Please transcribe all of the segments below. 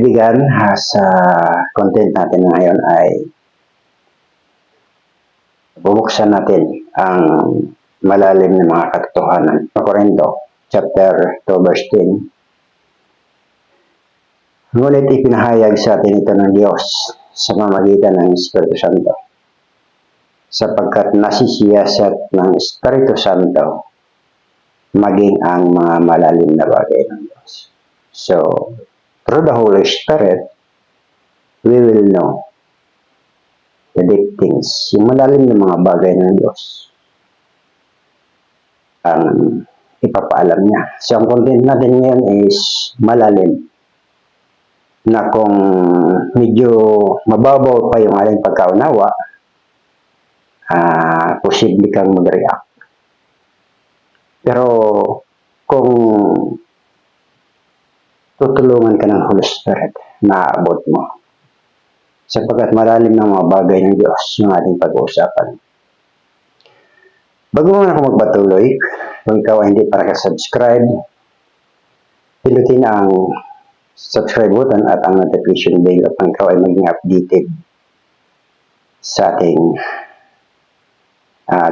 kaibigan, sa content natin ngayon ay bubuksan natin ang malalim na mga katotohanan. Korinto, chapter 2, verse 10. Ngunit ipinahayag sa atin ito ng Diyos sa pamamagitan ng Espiritu Santo, sapagkat nasisiyasat ng Espiritu Santo maging ang mga malalim na bagay ng Diyos. So, through the Holy Spirit, we will know the deep things, yung malalim na mga bagay ng Diyos ang ipapaalam niya. So, ang content natin ngayon is malalim, na kung medyo mababaw pa yung ating pagkaunawa, posible kang mag-react. Pero kung tutulungan ka ng Holy Spirit, maaabot mo. Sapagkat malalim ng mga bagay ng Diyos yung ating pag-uusapan. Bago mo na ako magpatuloy, kung ikaw ay hindi pa nakasubscribe, pindutin ang subscribe button at ang notification bell upang ikaw ay maging updated sa ating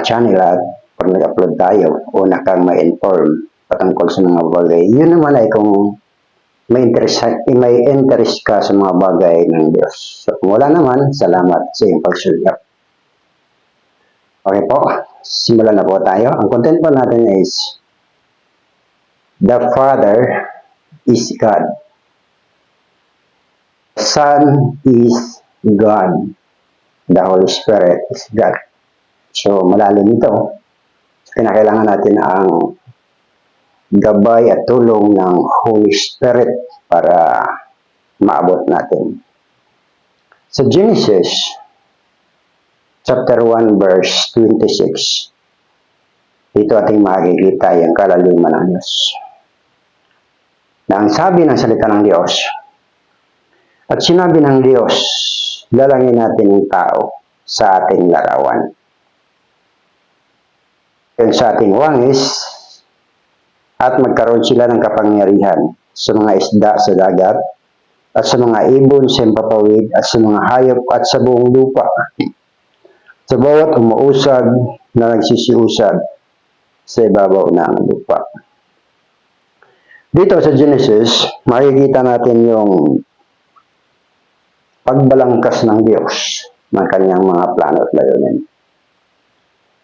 channel at pag nag-upload tayo, una kang ma-inform patungkol sa mga bagay. Yun naman ay kung may interest ka sa mga bagay ng Diyos. So, kung wala naman, salamat sa iyong pagsulyap. Okay po, simulan na po tayo. Ang content po natin is The Father is God. The Son is God. The Holy Spirit is God. So, malalim ito. Kinakailangan natin ang gabay at tulong ng Holy Spirit para maabot natin. Sa Genesis, chapter 1, verse 26, dito ating makikita yung kalaliman ng Diyos. Na ang sabi ng salita ng Diyos, at sinabi ng Diyos, lalangin natin ang tao sa ating larawan. Yan sa ating wangis, at magkaroon sila ng kapangyarihan sa mga isda sa dagat, at sa mga ibon sa himpapawid, at sa mga hayop, at sa buong lupa. Sa bawat umuusad na nagsisiusad sa ibabaw ng lupa. Dito sa Genesis, makikita natin yung pagbalangkas ng Diyos ng kanyang mga plano at layunin.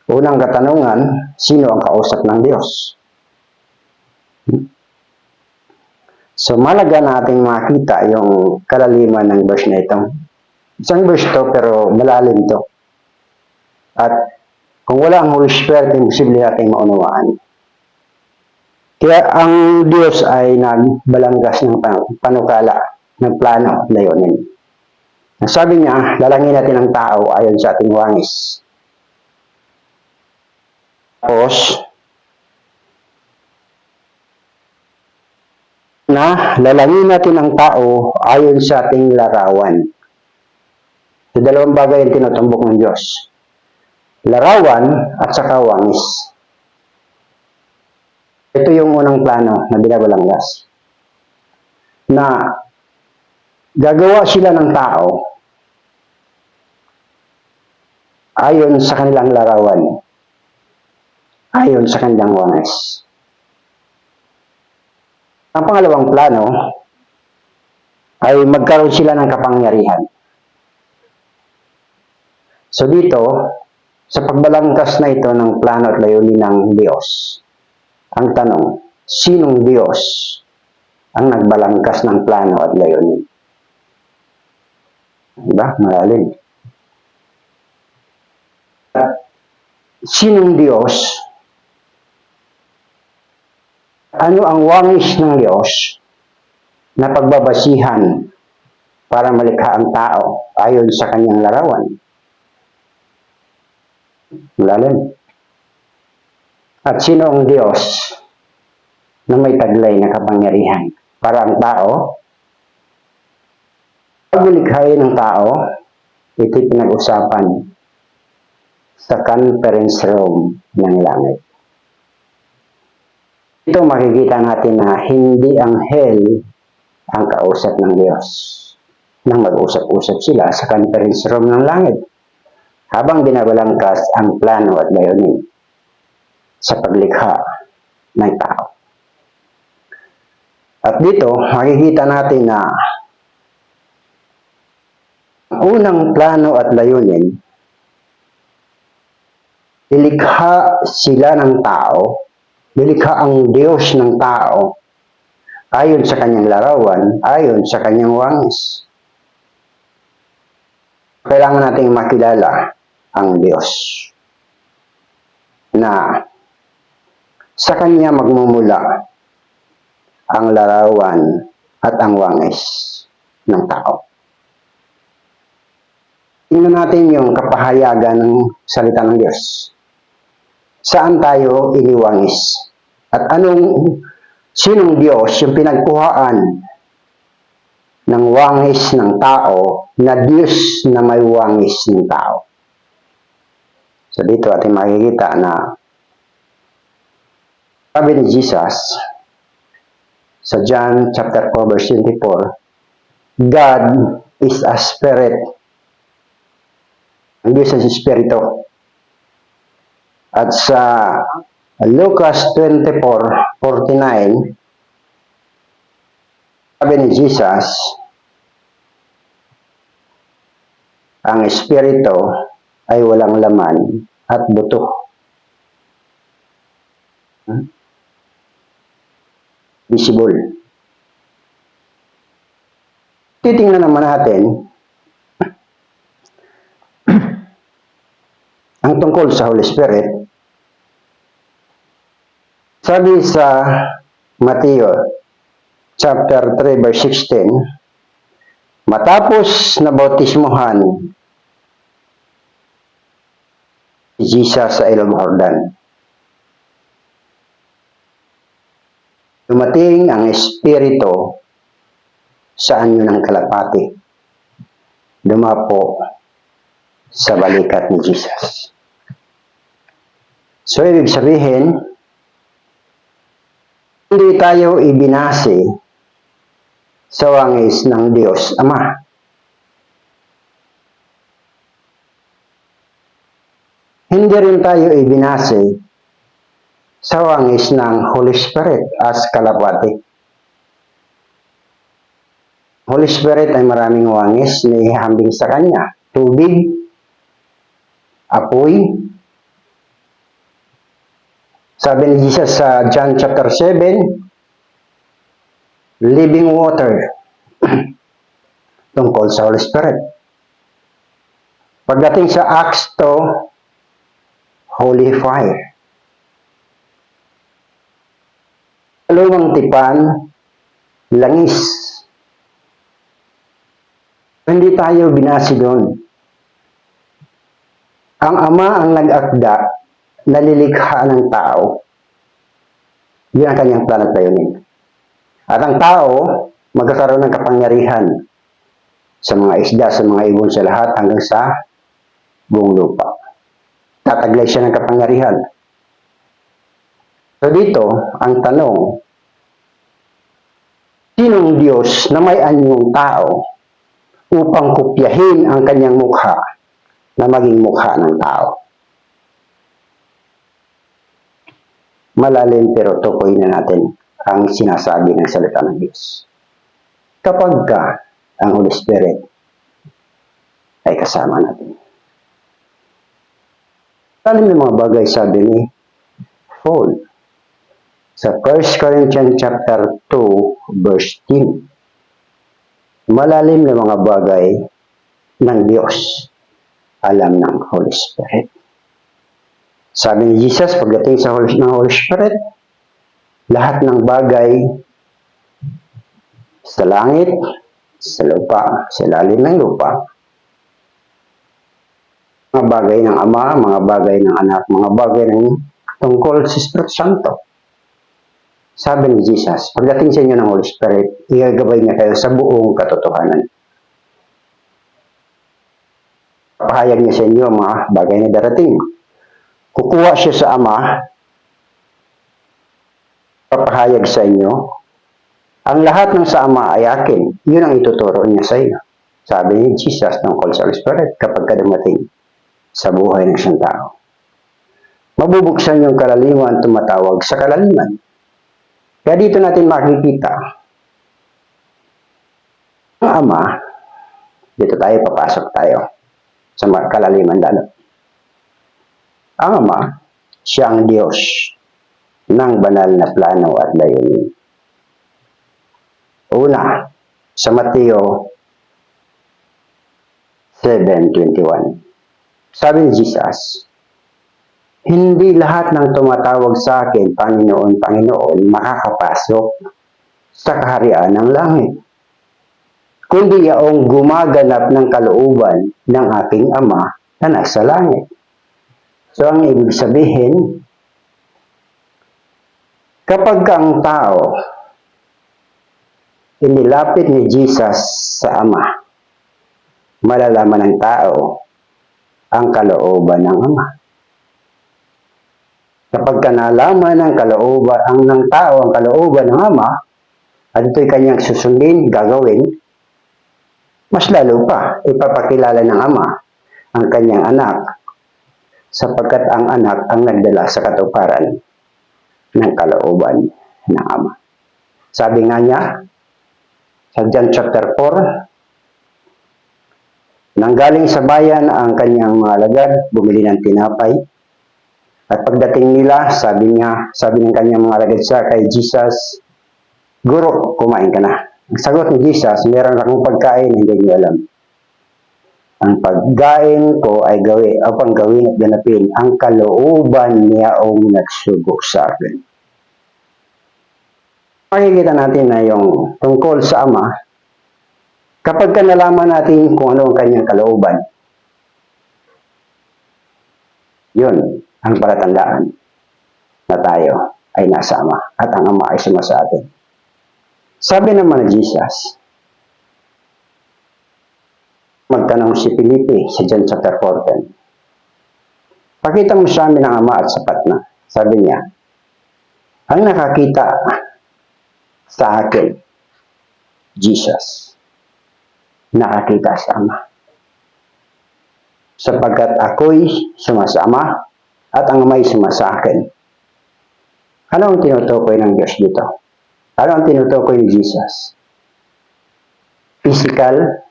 Unang katanungan, sino ang kausap ng Diyos? So, malaga nating makita yung kalaliman ng verse na ito. Isang verse to, pero malalim to. At kung wala ang Holy Spirit, imposible natin maunawaan. Kaya ang Diyos ay nagbalanggas ng panukala, ng plano at layunin. Sabi niya, lalangin natin ang tao ayon sa ating wangis. Tapos, na lalangin natin ang tao ayon sa ating larawan. So, dalawang bagay ang tinutumbok ng Diyos. Larawan at saka wangis. Ito yung unang plano na binabalanggas. Na gagawa sila ng tao ayon sa kanilang larawan. Ayon sa kanilang wangis. Ang pangalawang plano ay magkaroon sila ng kapangyarihan. So dito, sa pagbalangkas na ito ng plano at layunin ng Diyos, ang tanong, sinong Diyos ang nagbalangkas ng plano at layunin? Diba? Malalim. Sinong Diyos? Ano ang wangis ng Diyos na pagbabasihan para malikha ang tao ayon sa kanyang larawan? Malalim. At sino ang Diyos na may taglay na kapangyarihan para ang tao, paglikhain ng tao, ito'y pinag-usapan sa conference room ng langit. Ito makikita natin na hindi anghel ang kausap ng Diyos nang mag-usap-usap sila sa conference room ng langit habang binabalangkas ang plano at layunin sa paglikha ng tao. At dito, makikita natin na unang plano at layunin, nilikha sila ng tao, nilikha ang Diyos ng tao ayon sa kanyang larawan, ayon sa kanyang wangis. Kailangan nating makilala ang Diyos na sa kanya magmumula ang larawan at ang wangis ng tao. Tingnan natin yung kapahayagan ng salita ng Diyos. Saan tayo iniwangis? At sinong Diyos yung pinagkuhaan ng wangis ng tao na Diyos na may wangis ng tao? So dito ating makikita na sabi ni Jesus sa John chapter 4 verse 24, God is a spirit. Ang Diyos ay Espiritu. At sa Lucas 24:49, sabi ni Jesus, ang Espiritu ay walang laman at buto. Visible. Titingnan naman natin ang tungkol sa Holy Spirit. Sabi sa Mateo chapter 3 verse 16, matapos na bautismuhan si Jesus sa ilog Jordan, dumating ang Espiritu sa anyo ng kalapati. Dumapo sa balikat ni Jesus. So, ibig sabihin, hindi tayo ibinase sa wangis ng Diyos Ama. Hindi rin tayo ibinase sa wangis ng Holy Spirit as kalapati. Holy Spirit ay maraming wangis na ihambing sa Kanya. Tubig, apoy. Sabi ni Jesus sa John chapter 7, living water tungkol sa Holy Spirit. Pagdating sa Acts 2, holy fire. Dalawang tipan, langis. Hindi tayo binasi doon. Ang Ama ang nag-akda, nalilikha ng tao. Yun ang kanyang plano at layunin. At ang tao, magkakaroon ng kapangyarihan sa mga isda, sa mga ibon, sa lahat, hanggang sa buong lupa. Tataglay siya ng kapangyarihan. So dito, ang tanong, sinong Diyos na may anyong tao upang kopyahin ang kanyang mukha na maging mukha ng tao? Malalim pero tukoy na natin ang sinasabi ng salita ng Diyos. Kapag ang Holy Spirit ay kasama natin. Alam ng mga bagay sabi ni Paul sa 1 Corinthians chapter 2 verse 10. Malalim na mga bagay ng Diyos alam ng Holy Spirit. Sabi ni Jesus, pagdating sa Holy Spirit, lahat ng bagay sa langit, sa lupa, sa ilalim ng lupa, mga bagay ng Ama, mga bagay ng Anak, mga bagay ng tungkol sa Espiritu Santo. Sabi ni Jesus, pagdating sa inyo ng Holy Spirit, igagabay niya kayo sa buong katotohanan. Pahayag niya sa inyo mga bagay na darating. Kukuha siya sa Ama, papahayag sa inyo Ang lahat ng sa Ama ay akin. Yun ang ituturo niya sa iyo. Sabi ni Jesus tungkol sa Holy Spirit kapag dumating sa buhay ng isang tao. Mabubuksan yung kalaliman, tumatawag sa kalaliman. Kaya dito natin makikita ang Ama, dito papasok tayo sa kalaliman lalo. Ang Ama, siya ang Diyos ng banal na plano at layunin. Una, sa Mateo 7:21. Sabi ni Jesus, hindi lahat ng tumatawag sa akin, Panginoon, Panginoon, makakapasok sa kaharian ng langit, kundi yaong gumaganap ng kalooban ng aking Ama na nasa langit. So, ang ibig sabihin, kapag ang tao inilapit ni Jesus sa Ama, malalaman ng tao ang kalooban ng Ama. Kapag nalaman ng kalooban ng tao ang kalooban ng Ama, at ito'y kanyang susundin, gagawin, mas lalo pa ipapakilala ng Ama ang kanyang anak, sapagkat ang anak ang nagdala sa katuparan ng kalooban ng Ama. Sabi nga niya, sa John chapter 4, nanggaling sa bayan ang kanyang mga alagad, bumili ng tinapay. At pagdating nila, sabi ng kanyang mga alagad kay Jesus, Guro, kumain ka na. Ang sagot ni Jesus, meron akong pagkain, hindi niyo alam. Ang pagkain ko ay gawin at ganapin ang kalooban niya o nagsugok sa akin. Makikita natin na yung tungkol sa Ama, kapag nalaman natin kung ano ang kanyang kalooban, yun ang palatandaan na tayo ay nasa Ama at ang Ama ay suma sa atin. Sabi naman ni Jesus, magtanong si Felipe sa John chapter 14. Pakita mo sa amin ang Ama at sapat na. Sabi niya, ang nakakita sa akin, Jesus, nakakita sa Ama. Sapagkat ako'y sumasama at ang Ama'y suma sa akin. Ano ang tinutukoy ng Diyos dito? Ano ang tinutukoy ni Jesus? Physical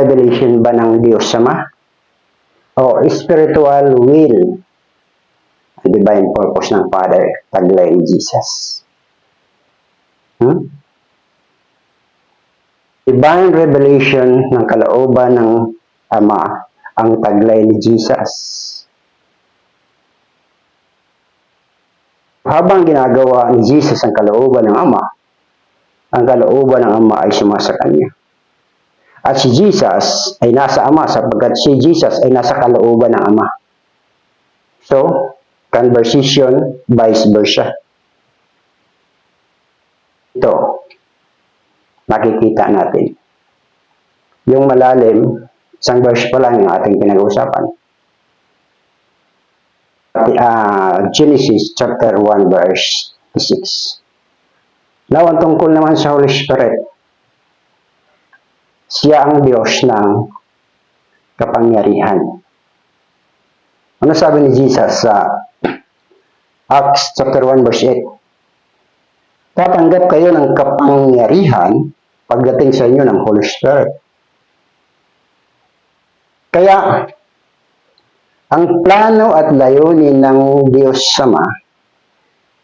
revelation ba ng Diyos Ama? O spiritual will and divine purpose ng Father, taglay ni Jesus? Divine revelation ng kalooban ng Ama ang taglay ni Jesus. Habang ginagawa ni Jesus ang kalooban ng Ama, ang kalooban ng Ama ay sumasa kanya. At si Jesus ay nasa Ama sapagkat si Jesus ay nasa kalooban ng Ama. So, conversation, vice versa. Ito, makikita natin. Yung malalim, isang verse pa lang yung ating pinag-uusapan. Genesis chapter 1 verse 6. Now, ang tungkol naman sa Holy Spirit, siya ang Diyos ng kapangyarihan. Ano sabi ni Jesus sa Acts chapter 1 verse 8? Tatanggap kayo ng kapangyarihan pagdating sa inyo ng Holy Spirit. Kaya, ang plano at layunin ng Diyos Ama,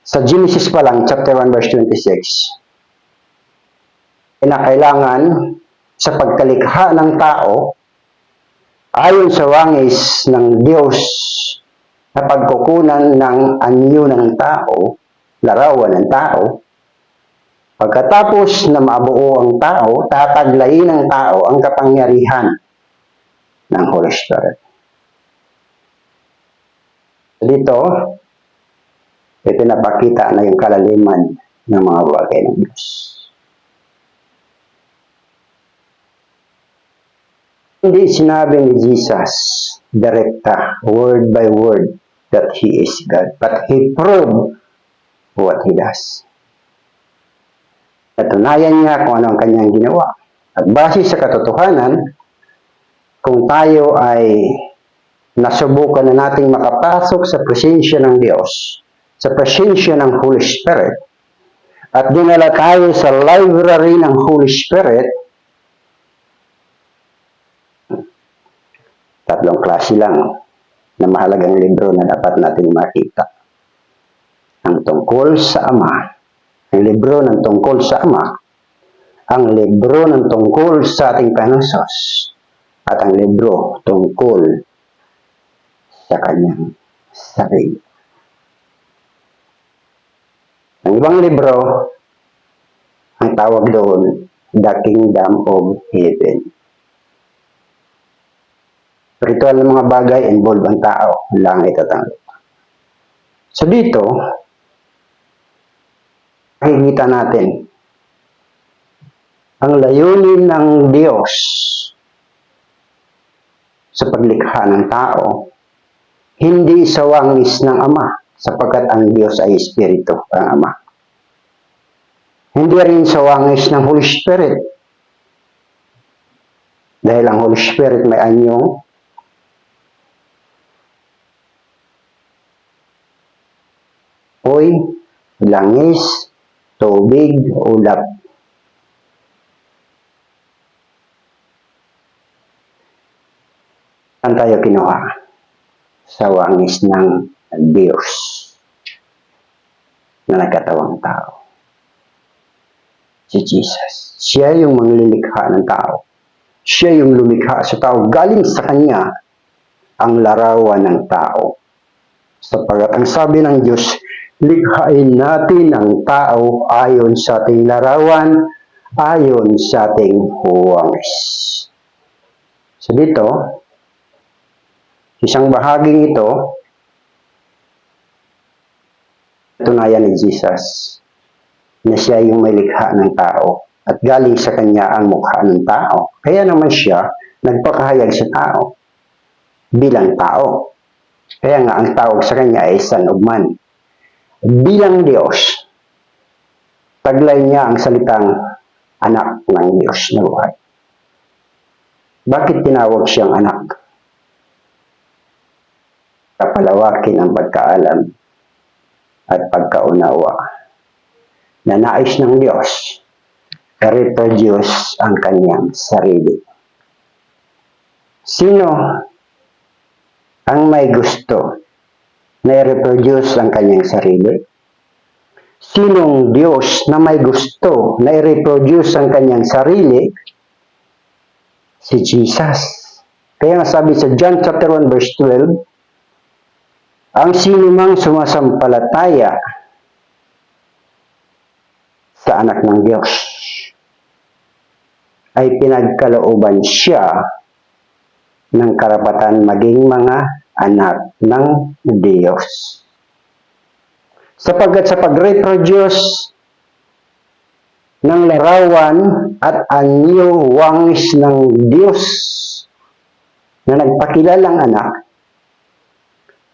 sa Genesis pa lang, chapter 1, verse 26, na kailangan sa pagkalikha ng tao, ayon sa wangis ng Diyos, na pagkukunan ng anyo ng tao, larawan ng tao, pagkatapos na mabuo ang tao, tataglayin ng tao ang kapangyarihan ng Holy Spirit. Dito, ipinapakita na yung kalaliman ng mga bagay ng Diyos. Hindi sinabi ni Jesus direkta, word by word, that He is God, but He proved what He does. Natunayan niya kung ano ang kanyang ginawa. At base sa katotohanan, kung tayo ay nasubukan na nating makapasok sa presensya ng Diyos, sa presensya ng Holy Spirit, at dinala tayo sa library ng Holy Spirit, tatlong klase lang na mahalagang libro na dapat nating makita. Ang tungkol sa Ama, ang libro ng tungkol sa Ama, ang libro ng tungkol sa ating Panginoon Hesus, at ang libro tungkol sa kanyang sarili. Ang ibang libro, ang tawag doon, The Kingdom of Heaven. Spiritual na mga bagay involve ang tao, langit at ang lupa. So dito, makikita natin ang layunin ng Diyos sa paglikha ng tao, hindi sa wangis ng Ama, sapagkat ang Diyos ay Espiritu, ang Ama. Hindi rin sa wangis ng Holy Spirit, dahil ang Holy Spirit may anyong apoy, langis, tubig, ulap. Saan tayo kinuha? Sa wangis ng Diyos na nagkatawang tao. Si Jesus. Siya yung manglilikha ng tao. Siya yung lumikha sa tao. Galing sa Kanya ang larawan ng tao. Sapagat ang sabi ng Diyos, likhain natin ang tao ayon sa ating larawan, ayon sa ating wangis. So dito, isang bahaging ito, tunayan ni Jesus na siya yung may likha ng tao at galing sa kanya ang mukha ng tao. Kaya naman siya nagpakahayag sa tao bilang tao. Kaya nga ang tawag sa kanya ay Son of Man. Bilang Diyos, taglay niya ang salitang anak ng Diyos na buhay. Bakit tinawag siyang anak? Kapalawakin ang pagkaalam at pagkaunawa na nais ng Diyos i-reproduce ang kanyang sarili. Sino ang may gusto na i-reproduce ang kanyang sarili? Sinong Diyos na may gusto na i-reproduce ang kanyang sarili? Si Jesus. Kaya nga sabi sa John chapter 1 verse 12, ang sinumang sumasampalataya sa anak ng Diyos ay pinagkalooban siya ng karapatan maging mga anak ng Diyos. Sapagkat sa pag-reproduce ng larawan at anyo wangis ng Diyos na nagpakilalang anak,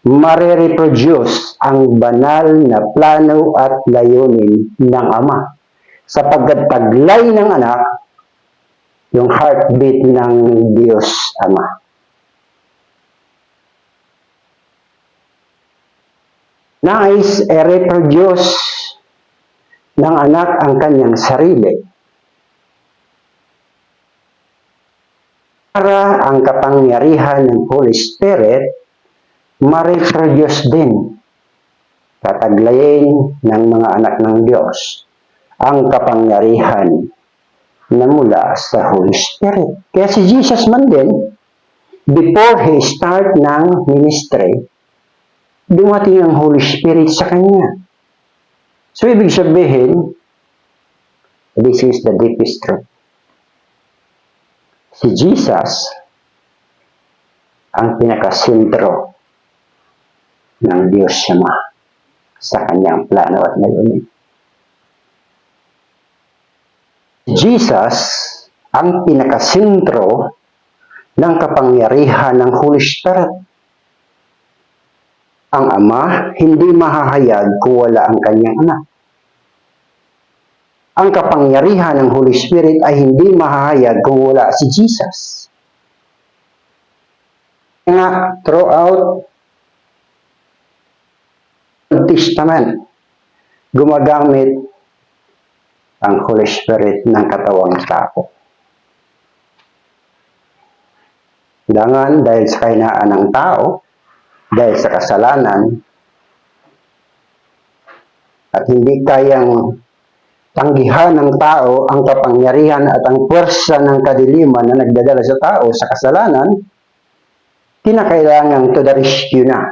marireproduce ang banal na plano at layunin ng Ama. Sapagkat taglay ng anak, yung heartbeat ng Diyos Ama. Nais i-reproduce ng anak ang kanyang sarili para ang kapangyarihan ng Holy Spirit ma-reproduce din, tataglayin ng mga anak ng Diyos ang kapangyarihan na mula sa Holy Spirit. Kaya si Jesus man din, before he start ng ministry, dumating ang Holy Spirit sa kanya. So, ibig sabihin, this is the deepest truth. Si Jesus ang pinakasentro ng Diyos Ama sa kanyang plano at layunin. Jesus ang pinakasentro ng kapangyarihan ng Holy Spirit. Ang Ama hindi mahahayag kung wala ang kanyang anak. ang kapangyarihan ng Holy Spirit ay hindi mahahayag kung wala si Jesus. Nga, throughout the Testament, gumagamit ang Holy Spirit ng katawang tao. Dangan dahil sa kahinaan ng tao, dahil sa kasalanan, at hindi kayang tanggihan ng tao ang kapangyarihan at ang puwersa ng kadiliman na nagdadala sa tao sa kasalanan, kinakailangan to the rescue na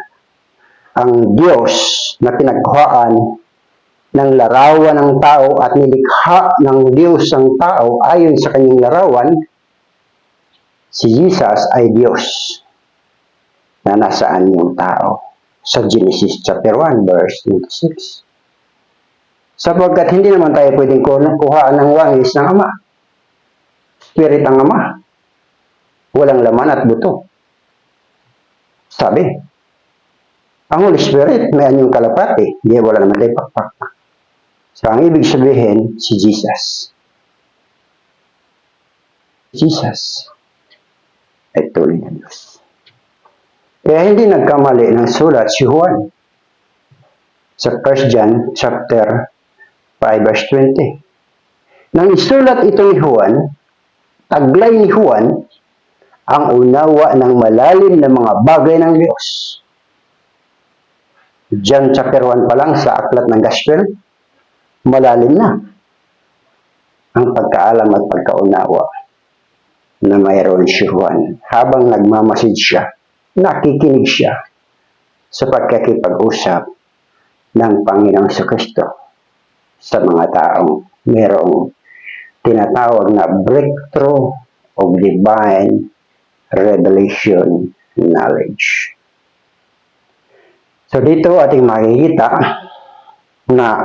ang Diyos na pinagkuhaan ng larawan ng tao at nilikha ng Diyos ang tao ayon sa kanyang larawan. Si Jesus ay Diyos na nasaan yung tao sa Genesis chapter 1 verse 26. Sapagkat hindi naman tayo pwedeng kuhaan ng wangis ng Ama. Spirit ang Ama. Walang laman at buto. Sabi, ang Holy Spirit may anyong kalapati, hindi wala naman tayo pakpak. So, ang ibig sabihin, si Jesus. Jesus ay tuloy ng Diyos. Kaya hindi nagkamali ng sulat si Juan sa 1 John chapter 5 verse 20. Nang isulat ito ni Juan, taglay ni Juan ang unawa ng malalim na mga bagay ng Diyos. John chapter 1 pa lang sa aklat ng Gospel, malalim na ang pagkaalam at pagkaunawa na mayroon si Juan. Habang nagmamasid siya, nakikinig siya sa pagkakipag-usap ng Panginoong Kristo sa mga taong mayroong tinatawag na breakthrough of divine revelation knowledge. So dito ating makikita na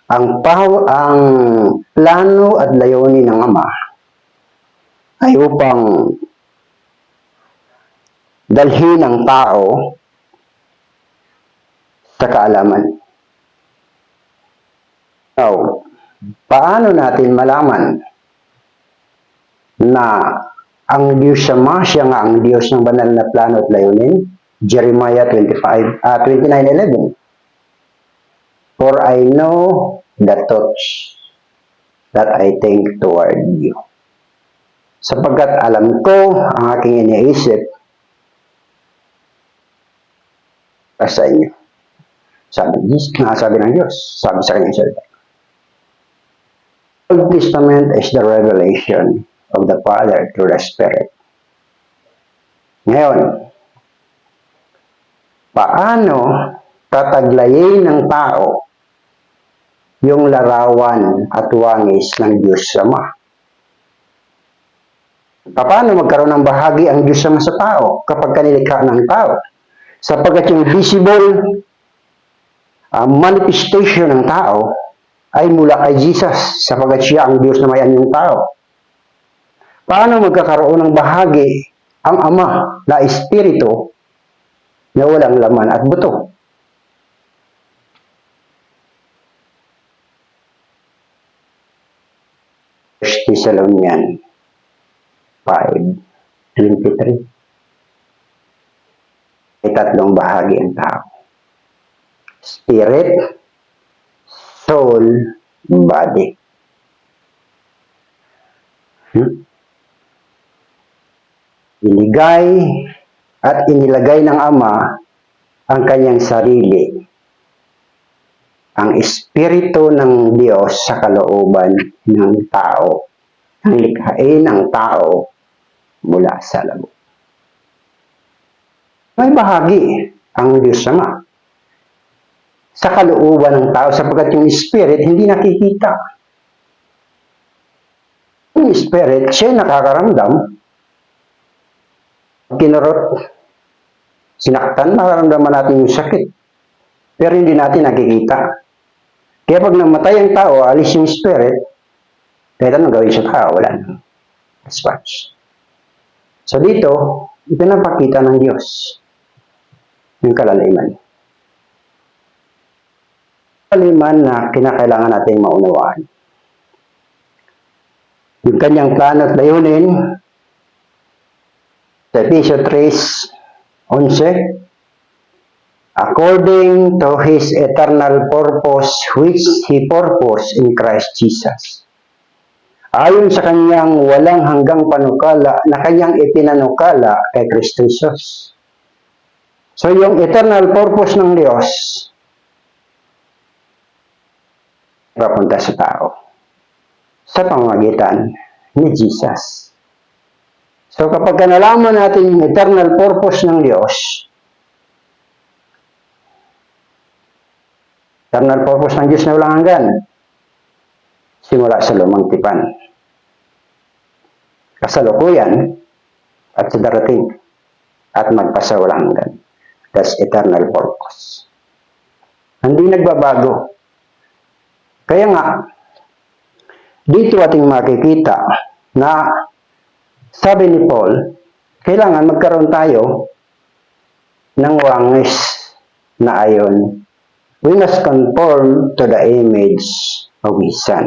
ang plano at layunin ng Ama ay upang dalhin ang tao sa kaalaman. Now, paano natin malaman na ang Diyos Ama siya nga ang Diyos ng banal na plano at layunin? Jeremiah 29:11. For I know the thoughts that I think toward you. Sapagkat alam ko ang aking iniisip sa inyo. Sabi ng Diyos, sabi sa kanyang salita. The Old Testament is the revelation of the Father through the Spirit. Ngayon, paano tataglayin ng tao yung larawan at wangis ng Diyos Ama? Paano magkaroon ng bahagi ang Diyos Ama sa tao kapag kanilikha ng tao? Sapagkat yung visible manifestation ng tao ay mula kay Jesus, sapagkat siya ang Diyos na may anyong tao. Paano magkakaroon ng bahagi ang Ama na Espiritu na walang laman at buto? First Thessalonians 5:23. May tatlong bahagi ang tao. Spirit, soul, body. Inigay at inilagay ng Ama ang kanyang sarili, ang Espiritu ng Diyos sa kalooban ng tao, ang likhain ng tao mula sa labo. May bahagi ang Diyos Ama sa kalooban ng tao sapagkat yung Spirit hindi nakikita. Yung Spirit, siya nakakaramdam. Kinurot, sinaktan, nakaramdaman natin yung sakit. Pero hindi natin nakikita. Kaya pag namatay ang tao, alis yung Spirit, kahit anong gawin sa tao, wala nang response. So dito, ipinapakita ng Diyos yung kalaliman. Paliman na kinakailangan nating maunawaan. Yung kanyang plano at layunin sa Ephesians 3:11, according to His eternal purpose which He purposed in Christ Jesus. Ayon sa kanyang walang hanggang panukala na kanyang ipinanukala kay Kristo Jesus. So yung eternal purpose ng Diyos, papunta sa tao sa pamamagitan ni Jesus. So kapag nalaman natin yung eternal purpose ng Diyos, eternal purpose ng Diyos na walang hanggan, simula sa lumang tipan, kasalukuyan, at sa darating, at magpasawalang hanggan. That's eternal purpose. Hindi nagbabago. Kaya nga, dito ating makikita na sabi ni Paul, kailangan magkaroon tayo ng wangis na ayon, we must conform to the image of His Son.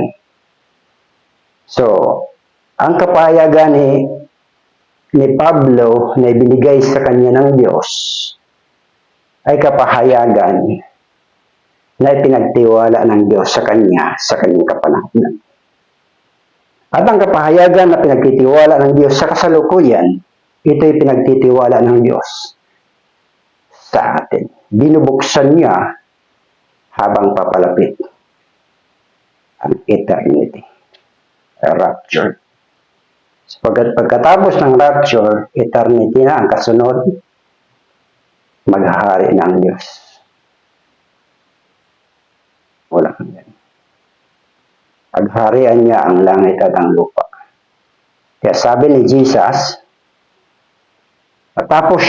So, ang kapahayagan ni Pablo na ibinigay sa kanya ng Diyos ay kapahayagan na ipinagtiwala ng Diyos sa kanya sa kanyang kapanahonan. At ang kapahayagan na pinagtitiwala ng Diyos sa kasalukuyan, ito'y pinagtitiwala ng Diyos sa atin. Binubuksan niya habang papalapit ang eternity. Rapture. Sapagkat pagkatapos ng rapture, eternity na ang kasunod, maghahari na ang Diyos. Wala kang ganyan. Pagharian niya ang langit at ang lupa. Kaya sabi ni Jesus, matapos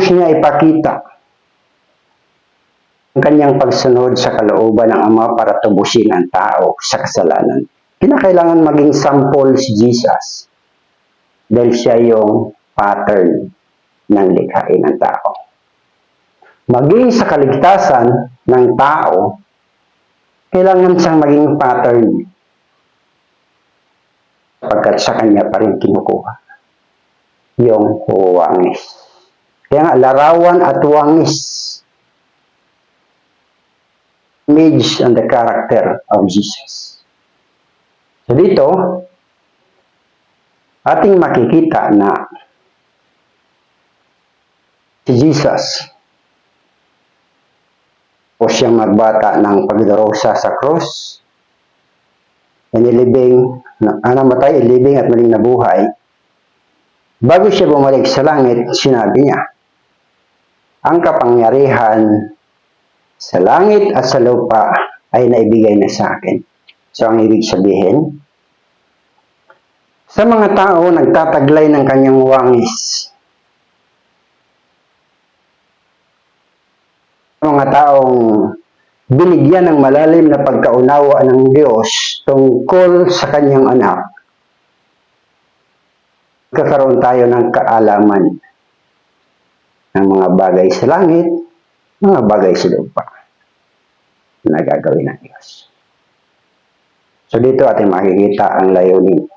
niya ipakita ang kanyang pagsunod sa kalooban ng Ama para tubusin ang tao sa kasalanan. Kinakailangan maging sample si Jesus dahil siya yung pattern ng likhain ng tao. Maging sa kaligtasan ng tao, kailangan siyang maging pattern sapagkat sa kanya pa rin kinukuha yung wangis. Kaya nga, larawan at wangis, image and the character of Jesus. So dito, ating makikita na si Jesus o siyang magbata ng pagdarosa sa cross, namatay, ilibing at maling nabuhay. Bago siya bumalik sa langit, sinabi niya, ang kapangyarihan sa langit at sa lupa ay naibigay na sa akin. So, ang ibig sabihin, sa mga tao nagtataglay ng kanyang wangis, mga taong binigyan ng malalim na pagkaunawa ng Diyos tungkol sa kanyang anak, kakaroon tayo ng kaalaman ng mga bagay sa langit, mga bagay sa lupa na gagawin ng Diyos. So dito ating makikita ang layunin.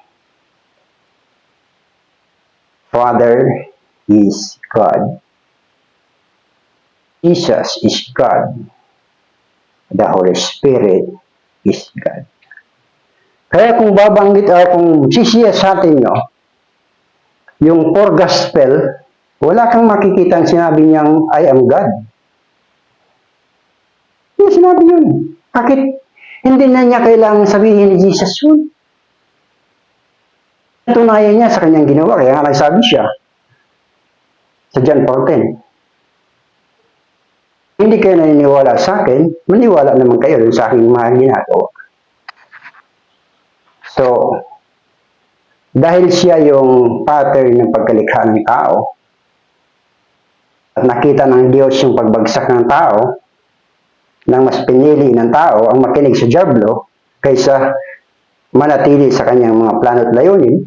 Father is God. Jesus is God. The Holy Spirit is God. Kaya kung babanggit o kung sisiyasatin nyo yung four gospel, wala kang makikita ang sinabi niyang I am God. Yung sinabi yun. Bakit hindi na niya kailangang sabihin ni Jesus yun? Tunayan niya sa kanyang ginawa, kaya nga nagsabi siya sa John 4:10. Hindi kayo naniniwala sa akin, maniwala naman kayo dun sa aking mga ginagawa. So, dahil siya yung pattern ng pagkalikha ng tao, at nakita ng Diyos yung pagbagsak ng tao, nang mas pinili ng tao ang makinig sa diablo kaysa manatili sa kanyang mga plano at layunin.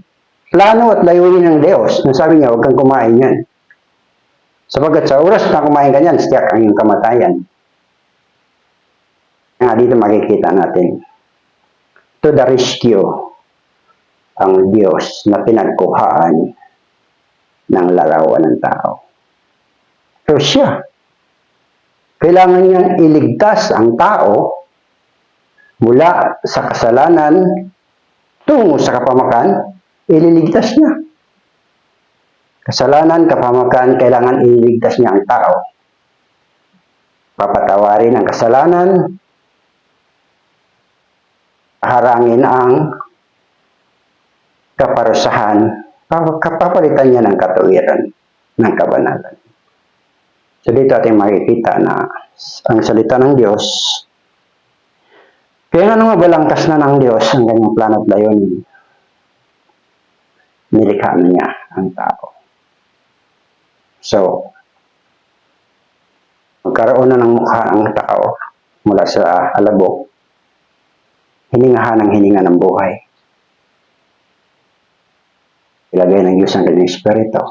Plano at layunin ng Diyos, nang sabi niya, huwag kang kumain yan. Sapagkat sa oras na kumain ka yan, siyak ang iyong kamatayan. Nga dito makikita natin, to the rescue, ang Diyos na pinagkuhaan ng larawan ng tao. So siya, kailangan niyang iligtas ang tao mula sa kasalanan tungo sa kapamakan, ililigtas niya. Kasalanan, kapamakan, kailangan ililigtas niya ang tao. Papatawarin ang kasalanan, harangin ang kaparusahan, papalitan niya ng katuwiran, ng kabanalan. So dito ating makikita na ang salita ng Diyos, kaya nga mabalangkas na ng Diyos ang kanyang plano at layunin, nilikha na niya ang tao. So, magkaroon na ng mukha ang tao mula sa alabok, hiningahan ang hininga ng buhay. Ilagay ng Diyos ang kanyang espiritu.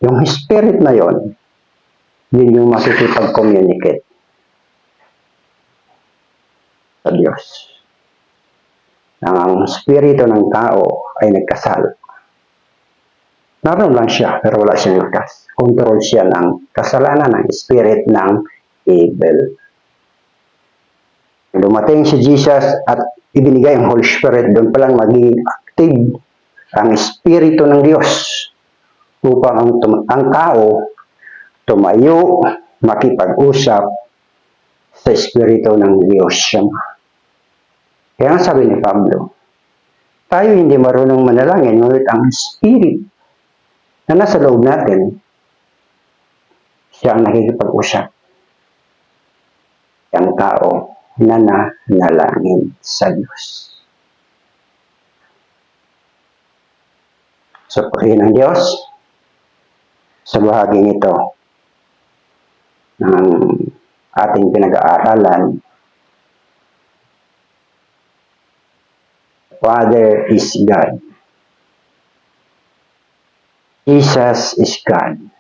Yung spirit na yon, yun yung makikipag-communicate sa Diyos. Ang espiritu ng tao ay nagkasal. Naroon lang siya, pero wala siyang lakas. Control siya ng kasalanan ng spirit ng evil. Dumating si Jesus at ibinigay ang Holy Spirit, doon palang magiging active ang espiritu ng Diyos upang ang tao tumayo, makipag-usap sa espiritu ng Diyos. Kaya nga sabi ni Pablo, tayo hindi marunong manalangin, ngunit ang spirit na nasa loob natin, siya ang nakikipag-usap. Ang tao na nanalangin sa Diyos. So, purihin ng Diyos sa bahaging ito ng ating pinag-aaralan. Father is God. Jesus is God.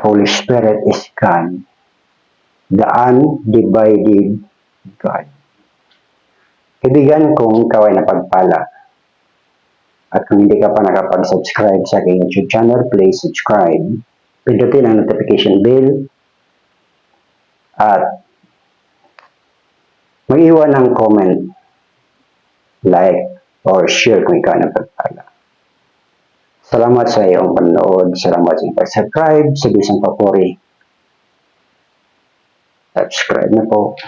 Holy Spirit is God. The undivided God. Kaibigan, kung ikaw ay napagpala, at kung hindi ka pa nakapag-subscribe sa aking YouTube channel, please subscribe. Pindutin ang notification bell. At mag-iwan ng comment, like, or share kung ikaw napagpala. Salamat sa iyong panonood. Salamat sa iyong pag-subscribe. Sa bisang papuri. Subscribe na po.